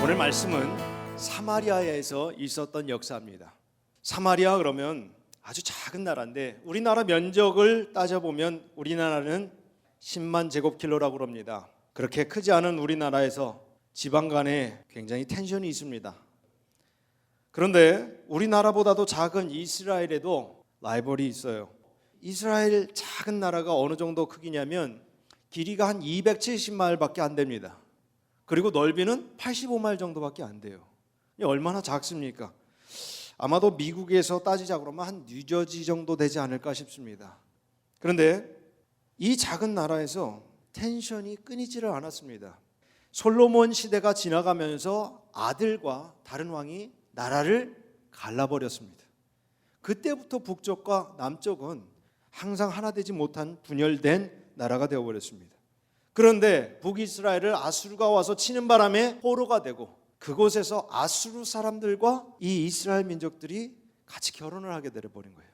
오늘 말씀은 사마리아에서 있었던 역사입니다. 사마리아 그러면 아주 작은 나라인데 우리나라 면적을 따져보면 우리나라는 10만 제곱킬로라고 그럽니다. 그렇게 크지 않은 우리나라에서 지방 간에 굉장히 텐션이 있습니다. 그런데 우리나라보다도 작은 이스라엘에도 라이벌이 있어요. 이스라엘 작은 나라가 어느 정도 크기냐면 길이가 한 270마일밖에 안 됩니다. 그리고 넓이는 85마일 정도밖에 안 돼요. 얼마나 작습니까? 아마도 미국에서 따지자 그러면 한 뉴저지 정도 되지 않을까 싶습니다. 그런데 이 작은 나라에서 텐션이 끊이지를 않았습니다. 솔로몬 시대가 지나가면서 아들과 다른 왕이 나라를 갈라버렸습니다. 그때부터 북쪽과 남쪽은 항상 하나 되지 못한 분열된 나라가 되어버렸습니다. 그런데 북이스라엘을 아수르가 와서 치는 바람에 포로가 되고 그곳에서 아수르 사람들과 이 이스라엘 민족들이 같이 결혼을 하게 되어버린 거예요.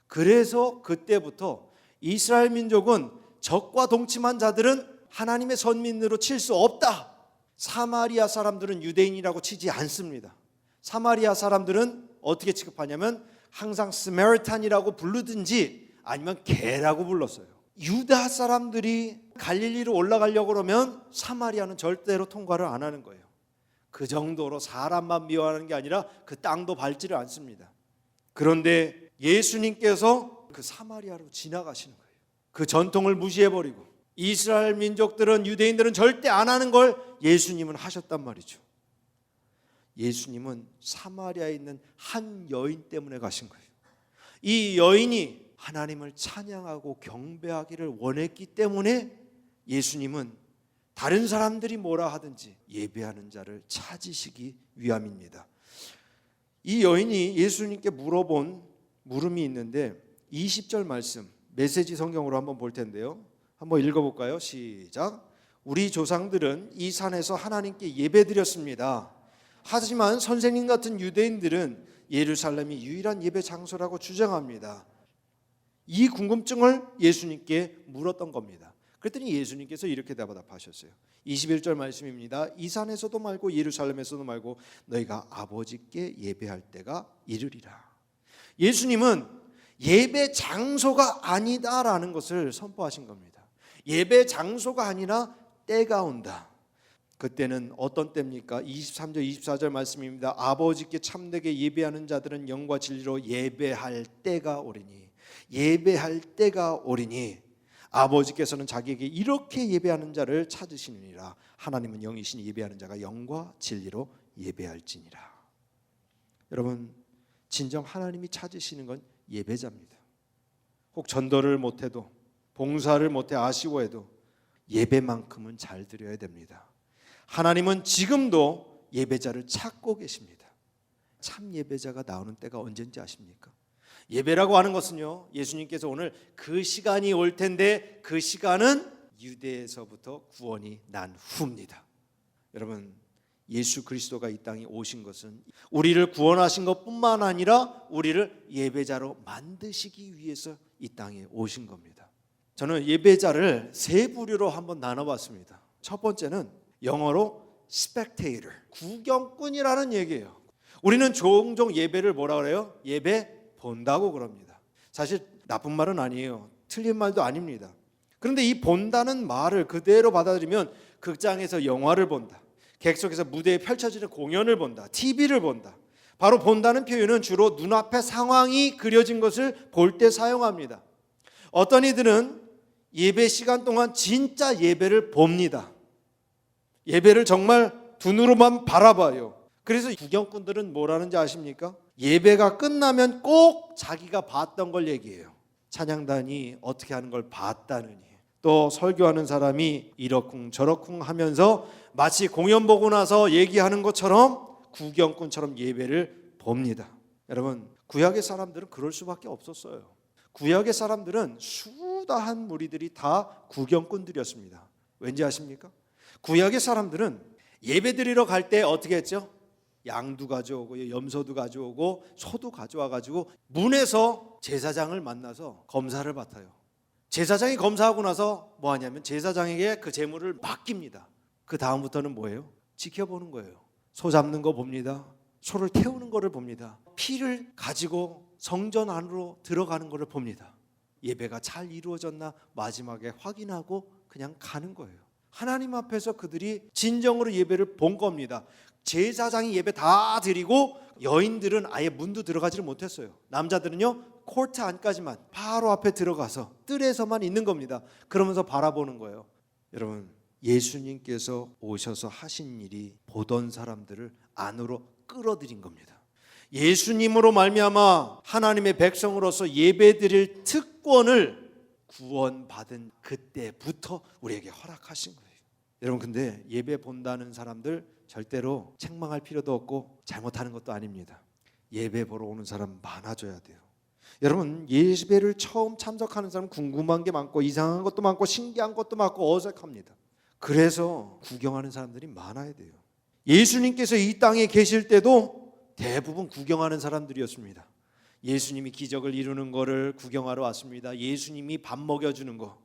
그래서 그때부터 이스라엘 민족은 적과 동침한 자들은 하나님의 선민으로 칠 수 없다. 사마리아 사람들은 유대인이라고 치지 않습니다. 사마리아 사람들은 어떻게 취급하냐면 항상 스메르탄이라고 부르든지 아니면 개라고 불렀어요. 유다 사람들이 갈릴리로 올라가려고 그러면 사마리아는 절대로 통과를 안 하는 거예요. 그 정도로 사람만 미워하는 게 아니라 그 땅도 밟지를 않습니다. 그런데 예수님께서 그 사마리아로 지나가시는 거예요. 그 전통을 무시해버리고 이스라엘 민족들은 유대인들은 절대 안 하는 걸 예수님은 하셨단 말이죠. 예수님은 사마리아에 있는 한 여인 때문에 가신 거예요. 이 여인이 하나님을 찬양하고 경배하기를 원했기 때문에 예수님은 다른 사람들이 뭐라 하든지 예배하는 자를 찾으시기 위함입니다. 이 여인이 예수님께 물어본 물음이 있는데 20절 말씀 메시지 성경으로 한번 볼 텐데요. 한번 읽어볼까요? 시작. 우리 조상들은 이 산에서 하나님께 예배드렸습니다. 하지만 선생님 같은 유대인들은 예루살렘이 유일한 예배 장소라고 주장합니다. 이 궁금증을 예수님께 물었던 겁니다. 그랬더니 예수님께서 이렇게 대답하셨어요. 21절 말씀입니다. 이 산에서도 말고 예루살렘에서도 말고 너희가 아버지께 예배할 때가 이르리라. 예수님은 예배 장소가 아니다라는 것을 선포하신 겁니다. 예배 장소가 아니라 때가 온다. 그때는 어떤 때입니까? 23절 24절 말씀입니다. 아버지께 참되게 예배하는 자들은 영과 진리로 예배할 때가 오리니 예배할 때가 오리니 아버지께서는 자기에게 이렇게 예배하는 자를 찾으시느니라. 하나님은 영이시니 예배하는 자가 영과 진리로 예배할지니라. 여러분, 진정 하나님이 찾으시는 건 예배자입니다. 혹 전도를 못해도 봉사를 못해 아쉬워해도 예배만큼은 잘 드려야 됩니다. 하나님은 지금도 예배자를 찾고 계십니다. 참 예배자가 나오는 때가 언제인지 아십니까? 예배라고 하는 것은요, 예수님께서 오늘 그 시간이 올 텐데 그 시간은 유대에서부터 구원이 난 후입니다. 여러분, 예수 그리스도가 이 땅에 오신 것은 우리를 구원하신 것뿐만 아니라 우리를 예배자로 만드시기 위해서 이 땅에 오신 겁니다. 저는 예배자를 세 부류로 한번 나눠봤습니다. 첫 번째는 영어로 spectator, 구경꾼이라는 얘기예요. 우리는 종종 예배를 뭐라 그래요? 예배 본다고 그럽니다. 사실 나쁜 말은 아니에요. 틀린 말도 아닙니다. 그런데 이 본다는 말을 그대로 받아들이면 극장에서 영화를 본다, 객석에서 무대에 펼쳐지는 공연을 본다, TV를 본다. 바로 본다는 표현은 주로 눈앞에 상황이 그려진 것을 볼 때 사용합니다. 어떤 이들은 예배 시간 동안 진짜 예배를 봅니다. 예배를 정말 두 눈으로만 바라봐요. 그래서 구경꾼들은 뭐라는지 아십니까? 예배가 끝나면 꼭 자기가 봤던 걸 얘기해요. 찬양단이 어떻게 하는 걸 봤다느니, 또 설교하는 사람이 이러쿵 저러쿵 하면서 마치 공연 보고 나서 얘기하는 것처럼 구경꾼처럼 예배를 봅니다. 여러분, 구약의 사람들은 그럴 수밖에 없었어요. 구약의 사람들은 수다한 무리들이 다 구경꾼들이었습니다. 왠지 아십니까? 구약의 사람들은 예배 드리러 갈 때 어떻게 했죠? 양도 가져오고 염소도 가져오고 소도 가져와가지고 문에서 제사장을 만나서 검사를 받아요. 제사장이 검사하고 나서 뭐 하냐면 제사장에게 그 제물을 맡깁니다. 그 다음부터는 뭐예요? 지켜보는 거예요. 소 잡는 거 봅니다. 소를 태우는 거를 봅니다. 피를 가지고 성전 안으로 들어가는 거를 봅니다. 예배가 잘 이루어졌나 마지막에 확인하고 그냥 가는 거예요. 하나님 앞에서 그들이 진정으로 예배를 본 겁니다. 제사장이 예배 다 드리고 여인들은 아예 문도 들어가지를 못했어요. 남자들은요 코트 안까지만 바로 앞에 들어가서 뜰에서만 있는 겁니다. 그러면서 바라보는 거예요. 여러분, 예수님께서 오셔서 하신 일이 보던 사람들을 안으로 끌어들인 겁니다. 예수님으로 말미암아 하나님의 백성으로서 예배드릴 특권을 구원받은 그때부터 우리에게 허락하신 거예요. 여러분, 근데 예배 본다는 사람들 절대로 책망할 필요도 없고 잘못하는 것도 아닙니다. 예배 보러 오는 사람 많아져야 돼요. 여러분, 예배를 처음 참석하는 사람 궁금한 게 많고 이상한 것도 많고 신기한 것도 많고 어색합니다. 그래서 구경하는 사람들이 많아야 돼요. 예수님께서 이 땅에 계실 때도 대부분 구경하는 사람들이었습니다. 예수님이 기적을 이루는 거를 구경하러 왔습니다. 예수님이 밥 먹여주는 거,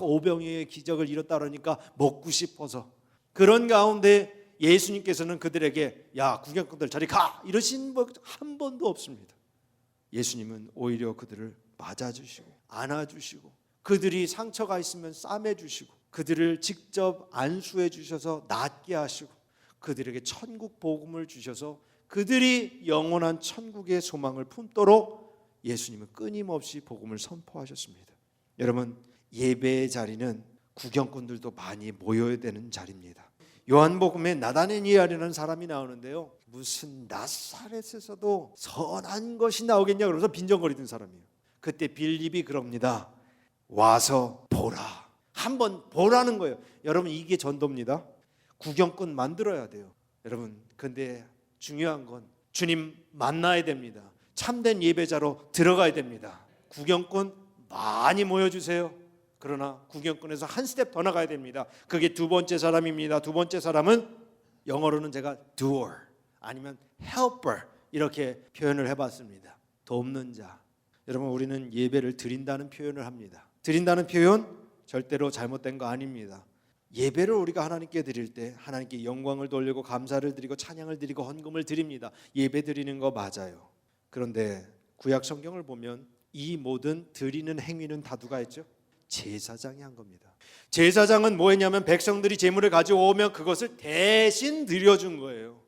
오병이어의 기적을 이뤘다 그러니까 먹고 싶어서. 그런 가운데 예수님께서는 그들에게 야 구경꾼들 저리 가 이러신 분 한 번도 없습니다. 예수님은 오히려 그들을 맞아주시고 안아주시고 그들이 상처가 있으면 싸매주시고 그들을 직접 안수해 주셔서 낫게 하시고 그들에게 천국 복음을 주셔서 그들이 영원한 천국의 소망을 품도록 예수님은 끊임없이 복음을 선포하셨습니다. 여러분, 예배의 자리는 구경꾼들도 많이 모여야 되는 자리입니다. 요한복음에 나다나엘이라는 사람이 나오는데요, 무슨 나사렛에서도 선한 것이 나오겠냐 그러면서 빈정거리던 사람이에요. 그때 빌립이 그럽니다. 와서 보라. 한번 보라는 거예요. 여러분, 이게 전도입니다. 구경꾼 만들어야 돼요. 여러분, 근데 중요한 건 주님 만나야 됩니다. 참된 예배자로 들어가야 됩니다. 구경꾼 많이 모여주세요. 그러나 구경꾼에서 한 스텝 더 나가야 됩니다. 그게 두 번째 사람입니다. 두 번째 사람은 영어로는 제가 doer 아니면 helper 이렇게 표현을 해봤습니다. 돕는 자. 여러분, 우리는 예배를 드린다는 표현을 합니다. 드린다는 표현 절대로 잘못된 거 아닙니다. 예배를 우리가 하나님께 드릴 때 하나님께 영광을 돌리고 감사를 드리고 찬양을 드리고 헌금을 드립니다. 예배 드리는 거 맞아요. 그런데 구약 성경을 보면 이 모든 드리는 행위는 다 누가 했죠? 제사장이 한 겁니다. 제사장은 뭐 했냐면 백성들이 제물을 가져오면 그것을 대신 드려준 거예요.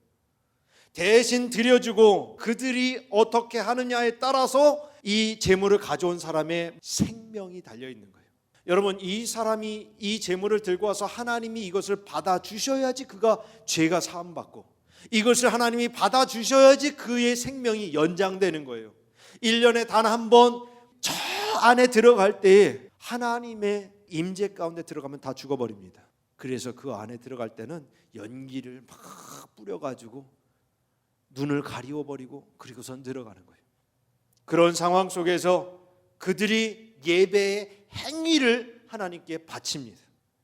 대신 드려주고 그들이 어떻게 하느냐에 따라서 이 제물을 가져온 사람의 생명이 달려있는 거예요. 여러분, 이 사람이 이 제물을 들고 와서 하나님이 이것을 받아주셔야지 그가 죄가 사함받고 이것을 하나님이 받아주셔야지 그의 생명이 연장되는 거예요. 1년에 단 한 번 저 안에 들어갈 때에 하나님의 임재 가운데 들어가면 다 죽어버립니다. 그래서 그 안에 들어갈 때는 연기를 막 뿌려가지고 눈을 가리워버리고 그리고선 들어가는 거예요. 그런 상황 속에서 그들이 예배의 행위를 하나님께 바칩니다.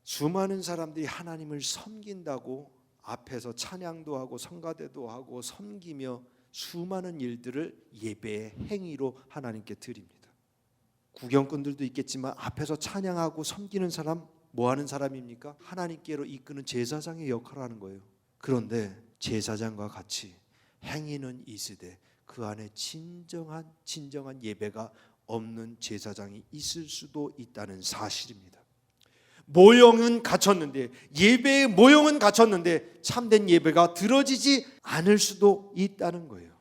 수많은 사람들이 하나님을 섬긴다고 앞에서 찬양도 하고 성가대도 하고 섬기며 수많은 일들을 예배의 행위로 하나님께 드립니다. 구경꾼들도 있겠지만 앞에서 찬양하고 섬기는 사람 뭐 하는 사람입니까? 하나님께로 이끄는 제사장의 역할을 하는 거예요. 그런데 제사장과 같이 행위는 있으되 그 안에 진정한 예배가 없는 제사장이 있을 수도 있다는 사실입니다. 모형은 갖췄는데 예배의 모형은 갖췄는데 참된 예배가 드러지지 않을 수도 있다는 거예요.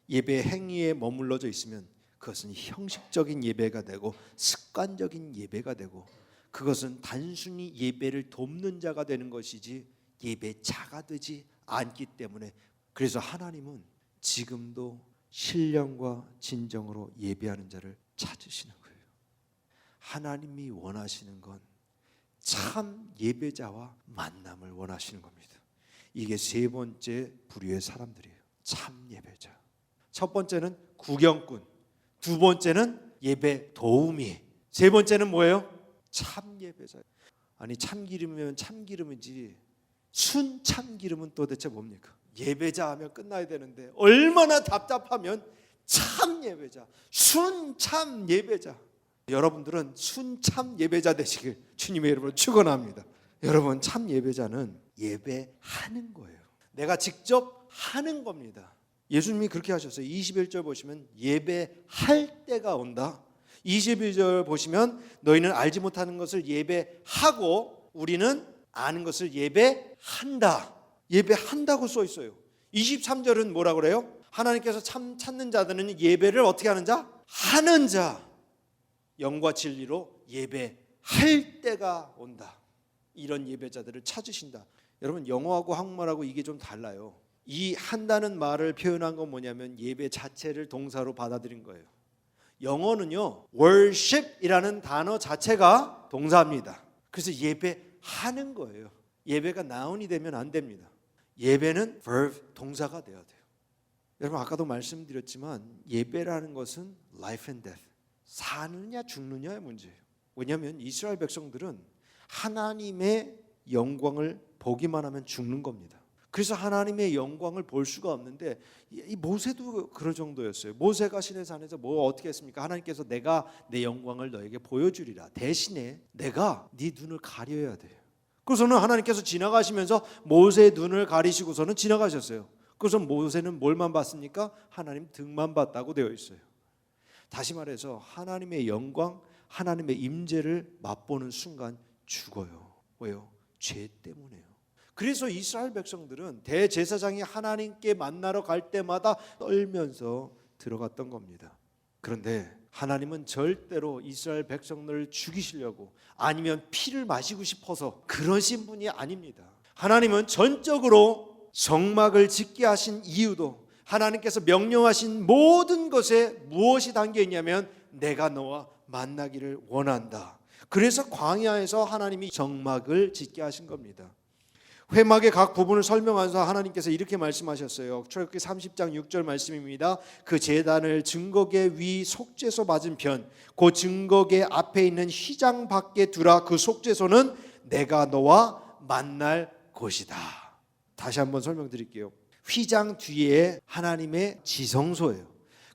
예배의 행위에 머물러져 있으면 그것은 형식적인 예배가 되고 습관적인 예배가 되고 그것은 단순히 예배를 돕는 자가 되는 것이지 예배자가 되지 않기 때문에 그래서 하나님은 지금도 신령과 진정으로 예배하는 자를 찾으시는 거예요. 하나님이 원하시는 건 참 예배자와 만남을 원하시는 겁니다. 이게 세 번째 부류의 사람들이에요. 참 예배자. 첫 번째는 구경꾼, 두 번째는 예배 도우미, 세 번째는 뭐예요? 참 예배자. 아니 참기름이면 참기름이지 순 참기름은 도대체 뭡니까? 예배자 하면 끝나야 되는데 얼마나 답답하면 참 예배자, 순 참 예배자. 여러분들은 순 참 예배자 되시길 주님의 이름으로 축원합니다. 여러분, 참 예배자는 예배하는 거예요. 내가 직접 하는 겁니다. 예수님이 그렇게 하셨어요. 21절 보시면 예배할 때가 온다. 22절 보시면 너희는 알지 못하는 것을 예배하고 우리는 아는 것을 예배한다. 예배한다고 써 있어요. 23절은 뭐라 그래요? 하나님께서 참 찾는 자들은 예배를 어떻게 하는 자? 하는 자. 영과 진리로 예배할 때가 온다. 이런 예배자들을 찾으신다. 여러분 영어하고 한국말하고 이게 좀 달라요. 이 한다는 말을 표현한 건 뭐냐면 예배 자체를 동사로 받아들인 거예요. 영어는요 worship이라는 단어 자체가 동사입니다. 그래서 예배하는 거예요. 예배가 noun이 되면 안 됩니다. 예배는 verb 동사가 되어야 돼요. 여러분 아까도 말씀드렸지만 예배라는 것은 life and death, 사느냐 죽느냐의 문제예요. 왜냐하면 이스라엘 백성들은 하나님의 영광을 보기만 하면 죽는 겁니다. 그래서 하나님의 영광을 볼 수가 없는데 이 모세도 그럴 정도였어요. 모세가 시내 산에서 뭐 어떻게 했습니까? 하나님께서 내가 내 영광을 너에게 보여주리라. 대신에 내가 네 눈을 가려야 돼요. 그래서는 하나님께서 지나가시면서 모세의 눈을 가리시고서는 지나가셨어요. 그래서 모세는 뭘만 봤습니까? 하나님 등만 봤다고 되어 있어요. 다시 말해서 하나님의 영광, 하나님의 임재를 맛보는 순간 죽어요. 왜요? 죄 때문에요. 그래서 이스라엘 백성들은 대제사장이 하나님께 만나러 갈 때마다 떨면서 들어갔던 겁니다. 그런데 하나님은 절대로 이스라엘 백성들을 죽이시려고 아니면 피를 마시고 싶어서 그러신 분이 아닙니다. 하나님은 전적으로 성막을 짓게 하신 이유도 하나님께서 명령하신 모든 것에 무엇이 담겨 있냐면 내가 너와 만나기를 원한다. 그래서 광야에서 하나님이 성막을 짓게 하신 겁니다. 회막의 각 부분을 설명하면서 하나님께서 이렇게 말씀하셨어요. 출애굽기 30장 6절 말씀입니다. 그 제단을 증거계 위 속죄소 맞은편 그 증거계 앞에 있는 휘장 밖에 두라. 그 속죄소는 내가 너와 만날 곳이다. 다시 한번 설명드릴게요. 휘장 뒤에 하나님의 지성소예요.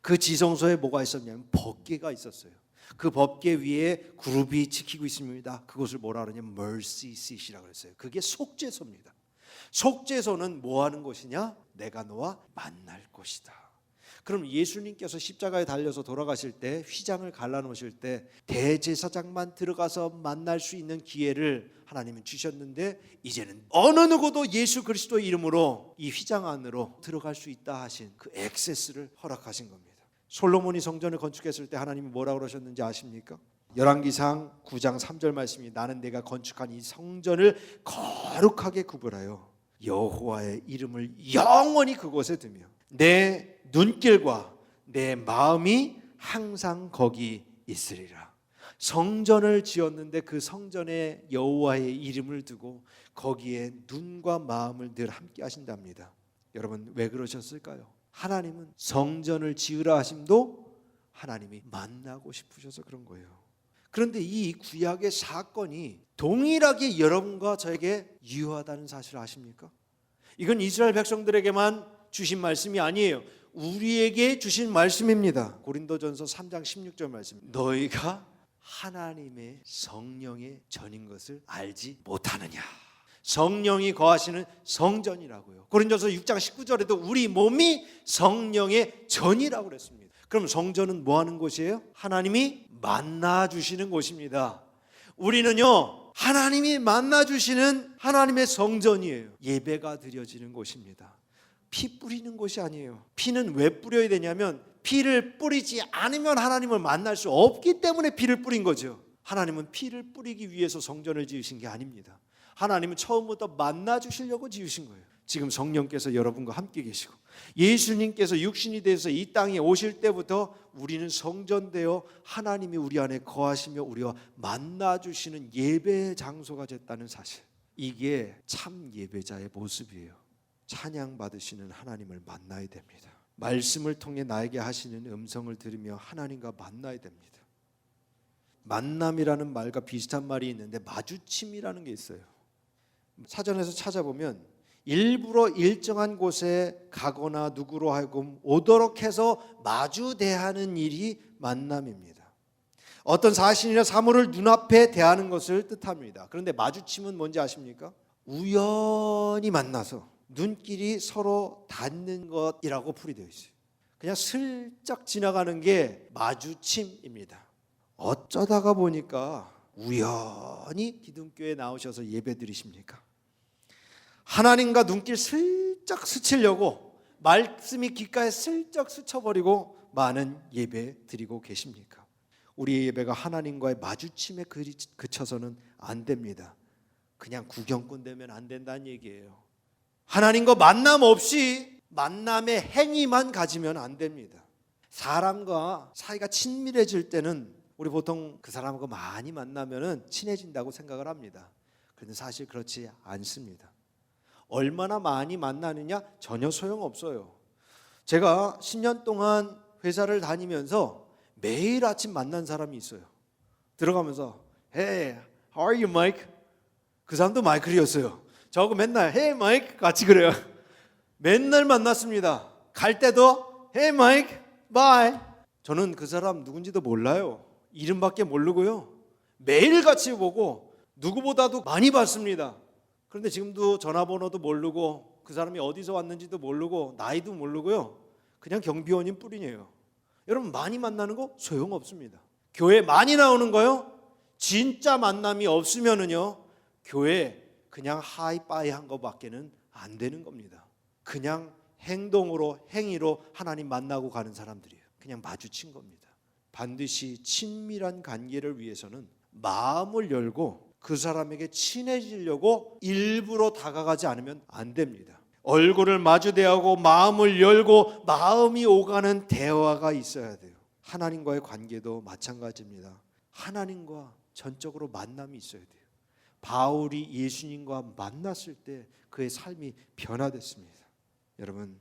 그 지성소에 뭐가 있었냐면 법궤가 있었어요. 그 법궤 위에 그룹이 지키고 있습니다. 그것을 뭐라 그러냐면 mercy seat이라고 그랬어요. 그게 속죄소입니다. 속죄소는 뭐 하는 곳이냐? 내가 너와 만날 곳이다. 그럼 예수님께서 십자가에 달려서 돌아가실 때 휘장을 갈라놓으실 때 대제사장만 들어가서 만날 수 있는 기회를 하나님은 주셨는데 이제는 어느 누구도 예수 그리스도의 이름으로 이 휘장 안으로 들어갈 수 있다 하신 그 액세스를 허락하신 겁니다. 솔로몬이 성전을 건축했을 때 하나님이 뭐라고 그러셨는지 아십니까? 열왕기상 9장 3절 말씀이 나는 내가 건축한 이 성전을 거룩하게 구별하여 여호와의 이름을 영원히 그곳에 두며 내 눈길과 내 마음이 항상 거기 있으리라. 성전을 지었는데 그 성전에 여호와의 이름을 두고 거기에 눈과 마음을 늘 함께 하신답니다. 여러분 왜 그러셨을까요? 하나님은 성전을 지으라 하심도 하나님이 만나고 싶으셔서 그런 거예요. 그런데 이 구약의 사건이 동일하게 여러분과 저에게 유효하다는 사실을 아십니까? 이건 이스라엘 백성들에게만 주신 말씀이 아니에요. 우리에게 주신 말씀입니다. 고린도전서 3장 16절 말씀. 너희가 하나님의 성령의 전인 것을 알지 못하느냐. 성령이 거하시는 성전이라고요. 고린도서 6장 19절에도 우리 몸이 성령의 전이라고 그랬습니다. 그럼 성전은 뭐 하는 곳이에요? 하나님이 만나 주시는 곳입니다. 우리는요 하나님이 만나 주시는 하나님의 성전이에요. 예배가 드려지는 곳입니다. 피 뿌리는 곳이 아니에요. 피는 왜 뿌려야 되냐면 피를 뿌리지 않으면 하나님을 만날 수 없기 때문에 피를 뿌린 거죠. 하나님은 피를 뿌리기 위해서 성전을 지으신 게 아닙니다. 하나님은 처음부터 만나 주시려고 지으신 거예요. 지금 성령께서 여러분과 함께 계시고 예수님께서 육신이 돼서 이 땅에 오실 때부터 우리는 성전되어 하나님이 우리 안에 거하시며 우리와 만나 주시는 예배 장소가 됐다는 사실. 이게 참 예배자의 모습이에요. 찬양 받으시는 하나님을 만나야 됩니다. 말씀을 통해 나에게 하시는 음성을 들으며 하나님과 만나야 됩니다. 만남이라는 말과 비슷한 말이 있는데 마주침이라는 게 있어요. 사전에서 찾아보면 일부러 일정한 곳에 가거나 누구로 하여금 오도록 해서 마주 대하는 일이 만남입니다. 어떤 사실이나 사물을 눈앞에 대하는 것을 뜻합니다. 그런데 마주침은 뭔지 아십니까? 우연히 만나서 눈길이 서로 닿는 것이라고 풀이되어 있어요. 그냥 슬쩍 지나가는 게 마주침입니다. 어쩌다가 보니까 우연히 기둥교에 나오셔서 예배 드리십니까? 하나님과 눈길 슬쩍 스치려고 말씀이 귓가에 슬쩍 스쳐버리고 많은 예배 드리고 계십니까? 우리의 예배가 하나님과의 마주침에 그쳐서는 안 됩니다. 그냥 구경꾼 되면 안 된다는 얘기예요. 하나님과 만남 없이 만남의 행위만 가지면 안 됩니다. 사람과 사이가 친밀해질 때는 우리 보통 그 사람하고 많이 만나면 친해진다고 생각을 합니다. 그런데 사실 그렇지 않습니다. 얼마나 많이 만나느냐 전혀 소용없어요. 제가 10년 동안 회사를 다니면서 매일 아침 만난 사람이 있어요. 들어가면서 Hey, how are you, Mike? 그 사람도 마이클이었어요. 저하고 맨날 Hey, Mike 같이 그래요. 맨날 만났습니다. 갈 때도 Hey, Mike, bye. 저는 그 사람 누군지도 몰라요. 이름밖에 모르고요. 매일 같이 보고 누구보다도 많이 봤습니다. 그런데 지금도 전화번호도 모르고 그 사람이 어디서 왔는지도 모르고 나이도 모르고요. 그냥 경비원인 뿐이에요. 여러분 많이 만나는 거 소용없습니다. 교회 많이 나오는 거요. 진짜 만남이 없으면은요. 교회 그냥 하이파이 한 거밖에는 안 되는 겁니다. 그냥 행동으로 행위로 하나님 만나고 가는 사람들이에요. 그냥 마주친 겁니다. 반드시 친밀한 관계를 위해서는 마음을 열고 그 사람에게 친해지려고 일부러 다가가지 않으면 안 됩니다. 얼굴을 마주대하고 마음을 열고 마음이 오가는 대화가 있어야 돼요. 하나님과의 관계도 마찬가지입니다. 하나님과 전적으로 만남이 있어야 돼요. 바울이 예수님과 만났을 때 그의 삶이 변화됐습니다. 여러분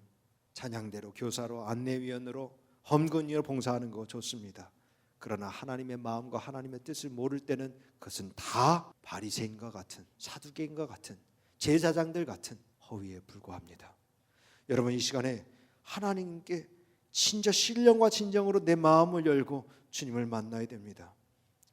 찬양대로 교사로 안내위원으로 험근위로 봉사하는 거 좋습니다. 그러나 하나님의 마음과 하나님의 뜻을 모를 때는 그것은 다 바리새인과 같은 사두개인과 같은 제사장들 같은 허위에 불과합니다. 여러분 이 시간에 하나님께 진짜 신령과 진정으로 내 마음을 열고 주님을 만나야 됩니다.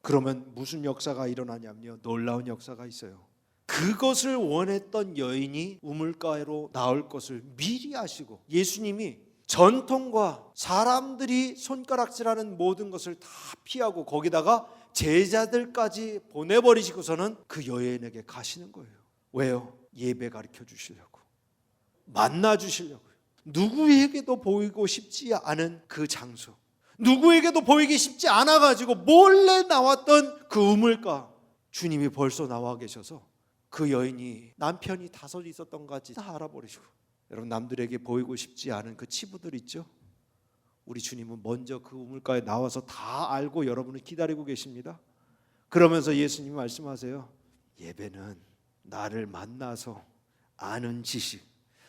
그러면 무슨 역사가 일어나냐면요. 놀라운 역사가 있어요. 그것을 원했던 여인이 우물가로 나올 것을 미리 아시고 예수님이 전통과 사람들이 손가락질하는 모든 것을 다 피하고 거기다가 제자들까지 보내버리시고서는 그 여인에게 가시는 거예요. 왜요? 예배 가르쳐 주시려고, 만나 주시려고요. 누구에게도 보이고 싶지 않은 그 장소, 누구에게도 보이기 쉽지 않아가지고 몰래 나왔던 그 우물가, 주님이 벌써 나와 계셔서 그 여인이 남편이 5 있었던 것까지 다 알아버리시고, 여러분 남들에게 보이고 싶지 않은 그 치부들 있죠? 우리 주님은 먼저 그 우물가에 나와서 다 알고 여러분을 기다리고 계십니다. 그러면서 예수님이 말씀하세요. 예배는 나를 만나서 아는 지식,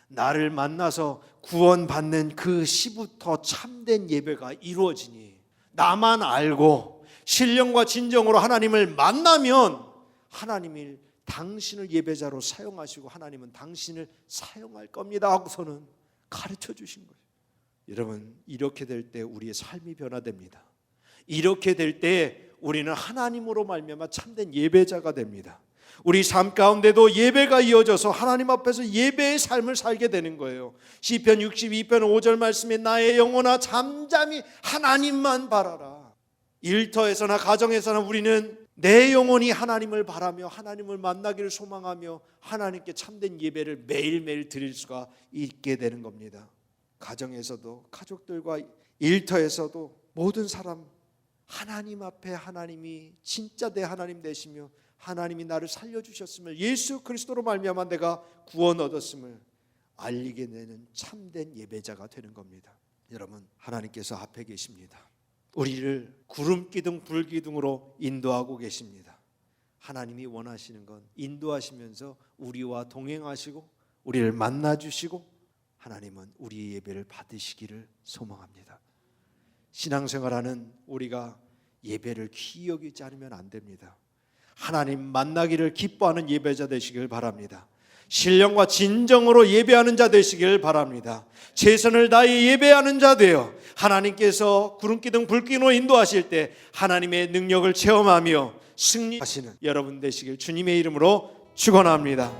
나를 만나서 구원받는 그 시부터 참된 예배가 이루어지니 나만 알고 신령과 진정으로 하나님을 만나면 하나님이 당신을 예배자로 사용하시고 하나님은 당신을 사용할 겁니다 하고서는 가르쳐 주신 거예요. 여러분 이렇게 될 때 우리의 삶이 변화됩니다. 이렇게 될 때 우리는 하나님으로 말미암아 참된 예배자가 됩니다. 우리 삶 가운데도 예배가 이어져서 하나님 앞에서 예배의 삶을 살게 되는 거예요. 시편 62편 5절 말씀에 나의 영혼아 잠잠히 하나님만 바라라. 일터에서나 가정에서나 우리는 내 영혼이 하나님을 바라며 하나님을 만나기를 소망하며 하나님께 참된 예배를 매일매일 드릴 수가 있게 되는 겁니다. 가정에서도 가족들과 일터에서도 모든 사람 하나님 앞에 하나님이 진짜 내 하나님 되시며 하나님이 나를 살려주셨음을 예수 그리스도로 말미암아 내가 구원 얻었음을 알리게 되는 참된 예배자가 되는 겁니다. 여러분 하나님께서 앞에 계십니다. 우리를 구름기둥 불기둥으로 인도하고 계십니다. 하나님이 원하시는 건 인도하시면서 우리와 동행하시고 우리를 만나주시고 하나님은 우리의 예배를 받으시기를 소망합니다. 신앙생활하는 우리가 예배를 귀히 여기지 않으면 안 됩니다. 하나님 만나기를 기뻐하는 예배자 되시길 바랍니다. 신령과 진정으로 예배하는 자 되시길 바랍니다. 최선을 다해 예배하는 자 되어 하나님께서 구름기둥 불기둥으로 인도하실 때 하나님의 능력을 체험하며 승리하시는 여러분 되시길 주님의 이름으로 축원합니다.